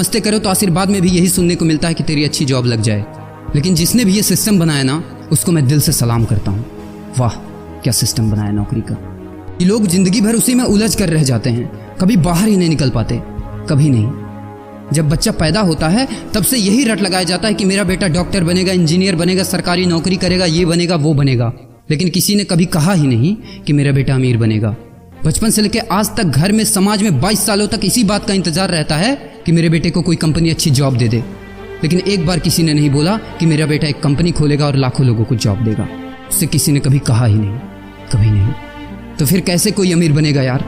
मस्ते करो तो आशीर्वाद में भी यही सुनने को मिलता है कि तेरी अच्छी जॉब लग जाए। लेकिन जिसने भी ये सिस्टम बनाया ना, उसको मैं दिल से सलाम करता हूँ। वाह क्या सिस्टम बनाया नौकरी का। ये लोग जिंदगी भर उसी में उलझ कर रह जाते हैं, कभी बाहर ही नहीं निकल पाते, कभी नहीं। जब बच्चा पैदा होता है तब से यही रट लगाया जाता है कि मेरा बेटा डॉक्टर बनेगा, इंजीनियर बनेगा, सरकारी नौकरी करेगा, ये बनेगा वो बनेगा। लेकिन किसी ने कभी कहा ही नहीं कि मेरा बेटा अमीर बनेगा। बचपन से लेकर आज तक घर में, समाज में 22 सालों तक इसी बात का इंतजार रहता है कि मेरे बेटे को कोई कंपनी अच्छी जॉब दे दे। लेकिन एक बार किसी ने नहीं बोला कि मेरा बेटा एक कंपनी खोलेगा और लाखों लोगों को जॉब देगा। उससे किसी ने कभी कहा ही नहीं, कभी नहीं। तो फिर कैसे कोई अमीर बनेगा यार,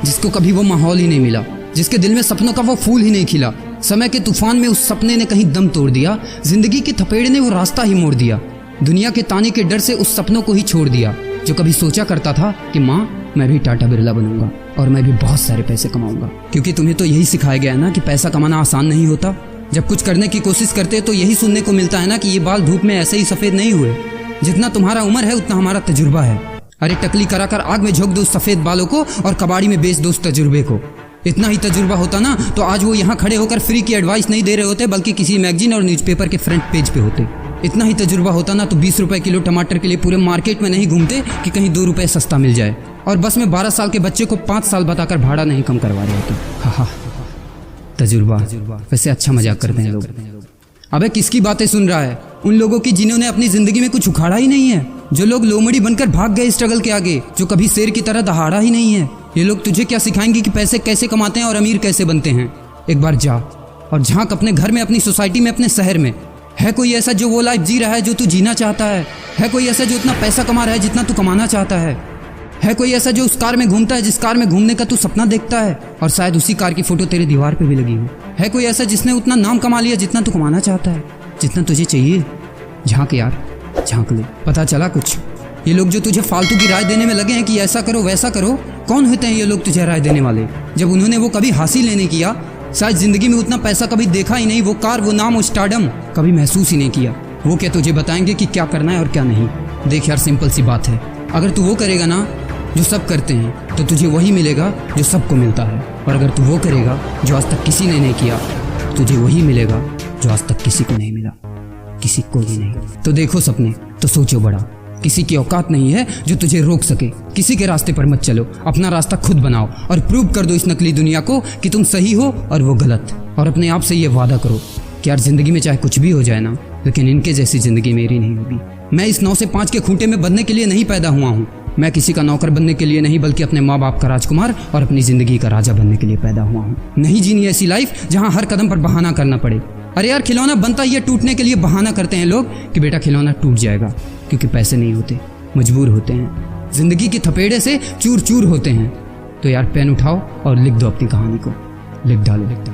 जिसको कभी वो माहौल ही नहीं मिला, जिसके दिल में सपनों का वो फूल ही नहीं खिला। समय के तूफान में उस सपने ने कहीं दम तोड़ दिया, जिंदगी के थपेड़े ने वो रास्ता ही मोड़ दिया, दुनिया के ताने के डर से उस सपनों को ही छोड़ दिया। जो कभी सोचा करता था कि माँ मैं भी टाटा बिरला बनूंगा और मैं भी बहुत सारे पैसे कमाऊंगा। क्योंकि तुम्हें तो यही सिखाया गया है ना कि पैसा कमाना आसान नहीं होता। जब कुछ करने की कोशिश करते तो यही सुनने को मिलता है ना कि ये बाल धूप में ऐसे ही सफेद नहीं हुए, जितना तुम्हारा उम्र है उतना हमारा तजुर्बा है। अरे टकली कराकर आग में झोंक दो उस सफेद बालों को और कबाड़ी में बेच दो उस तजुर्बे को। इतना ही तजुर्बा होता ना तो आज वो यहाँ खड़े होकर फ्री की एडवाइस नहीं दे रहे होते, बल्कि किसी मैगजीन और न्यूज़पेपर के फ्रंट पेज पे होते। इतना ही तजुर्बा होता ना तो 20 रुपए किलो टमाटर के लिए पूरे मार्केट में नहीं घूमते कि कहीं 2 रुपए सस्ता मिल जाए, और बस में 12 साल के बच्चे को 5 साल बताकर भाड़ा नहीं कम करवा रहे होते। हा तजुर्बा। वैसे अच्छा मजाक करते हैं लोग। अबे किसकी बातें सुन रहा है? उन लोगों की जिन्होंने अपनी जिंदगी में कुछ उखाड़ा ही नहीं है, जो लोग लोमड़ी बनकर भाग गए स्ट्रगल के आगे, जो कभी शेर की तरह दहाड़ा ही नहीं है। ये लोग तुझे क्या सिखाएंगे कि पैसे कैसे कमाते हैं और अमीर कैसे बनते हैं। एक बार जा और झांक अपने घर में, अपनी सोसाइटी में, अपने शहर में। है कोई ऐसा जो वो लाइफ जी रहा है जो तू जीना चाहता है? है कोई ऐसा जो उतना पैसा कमा रहा है जितना तू कमाना चाहता है? है कोई ऐसा जो उस कार में घूमता है जिस कार में घूमने का तू सपना देखता है, और शायद उसी कार की फोटो तेरे दीवार पे भी लगी हो? है कोई ऐसा जिसने उतना नाम कमा लिया जितना तू कमाना चाहता है, जितना तुझे चाहिए? झांक यार, झांक ले, पता चला कुछ। ये लोग जो तुझे फालतू की राय देने में लगे हैं कि ऐसा करो वैसा करो, कौन होते हैं ये लोग तुझे राय देने वाले, जब उन्होंने वो कभी हासिल ही नहीं किया? शायद जिंदगी में उतना पैसा कभी देखा ही नहीं, वो कार, वो नाम, वो स्टारडम कभी महसूस ही नहीं किया। वो क्या तुझे बताएंगे कि क्या करना है और क्या नहीं? देख यार, सिंपल सी बात है, अगर तू वो करेगा ना जो सब करते हैं तो तुझे वही मिलेगा जो सबको मिलता है, और अगर तू वो करेगा जो आज तक किसी ने नहीं किया, तुझे वही मिलेगा जो आज तक किसी को नहीं मिला, किसी को भी नहीं। तो देखो सपने तो सोचो बड़ा, किसी की औकात नहीं है जो तुझे रोक सके। किसी के रास्ते पर मत चलो, अपना रास्ता खुद बनाओ और प्रूव कर दो इस नकली दुनिया को कि तुम सही हो और वो गलत। और अपने आप से ये वादा करो कि यार जिंदगी में चाहे कुछ भी हो जाए ना, लेकिन इनके जैसी जिंदगी मेरी नहीं होगी। मैं इस 9 से 5 के खूंटे में बंधने के लिए नहीं पैदा हुआ हूँ। मैं किसी का नौकर बनने के लिए नहीं, बल्कि अपने माँ बाप का राजकुमार और अपनी जिंदगी का राजा बनने के लिए पैदा हुआ हूँ। नहीं जीनी ऐसी लाइफ जहाँ हर कदम पर बहाना करना पड़े। अरे यार, खिलौना बनता ही है टूटने के लिए, बहाना करते हैं लोग कि बेटा खिलौना टूट जाएगा, क्योंकि पैसे नहीं होते, मजबूर होते हैं, जिंदगी के थपेड़े से चूर चूर होते हैं। तो यार पेन उठाओ और लिख दो अपनी कहानी को, लिख डालो।